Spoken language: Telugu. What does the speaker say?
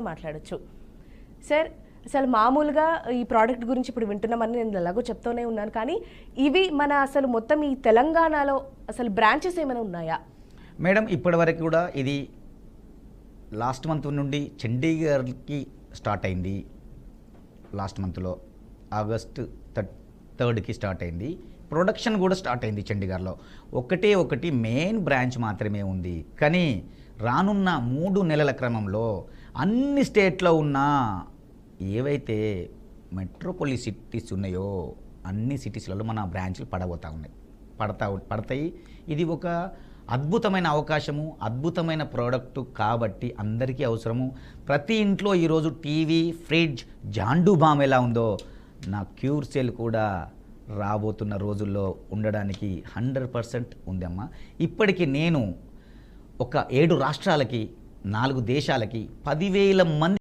మాట్లాడొచ్చు. సార్, అసలు మామూలుగా ఈ ప్రోడక్ట్ గురించి ఇప్పుడు వింటున్నామని నేను ఎలాగో చెప్తూనే ఉన్నాను, కానీ ఇవి మన అసలు మొత్తం ఈ తెలంగాణలో అసలు బ్రాంచెస్ ఏమైనా ఉన్నాయా? మేడం, ఇప్పటి వరకు కూడా ఇది లాస్ట్ మంత్ నుండి చండీగఢ్కి స్టార్ట్ అయింది. లాస్ట్ మంత్లో ఆగస్టు 3కి స్టార్ట్ అయింది. ప్రొడక్షన్ కూడా స్టార్ట్ అయింది చండీగఢ్లో. ఒకటి మెయిన్ బ్రాంచ్ మాత్రమే ఉంది. కానీ రానున్న 3 నెలల క్రమంలో అన్ని స్టేట్లో ఉన్న ఏవైతే మెట్రోపాలిస్ సిటీస్ ఉన్నాయో అన్ని సిటీస్లలో మన బ్రాంచ్లు పడతాయి. ఇది ఒక అద్భుతమైన అవకాశము, అద్భుతమైన ప్రోడక్టు కాబట్టి అందరికీ అవసరము. ప్రతి ఇంట్లో ఈరోజు టీవీ, ఫ్రిడ్జ్, జాండూ బామ్ ఎలా ఉందో నా క్యూర్ సెల్ కూడా రాబోతున్న రోజుల్లో ఉండడానికి 100% ఉందమ్మా. ఇప్పటికీ నేను ఒక 7 రాష్ట్రాలకి, 4 దేశాలకి 10,000 మంది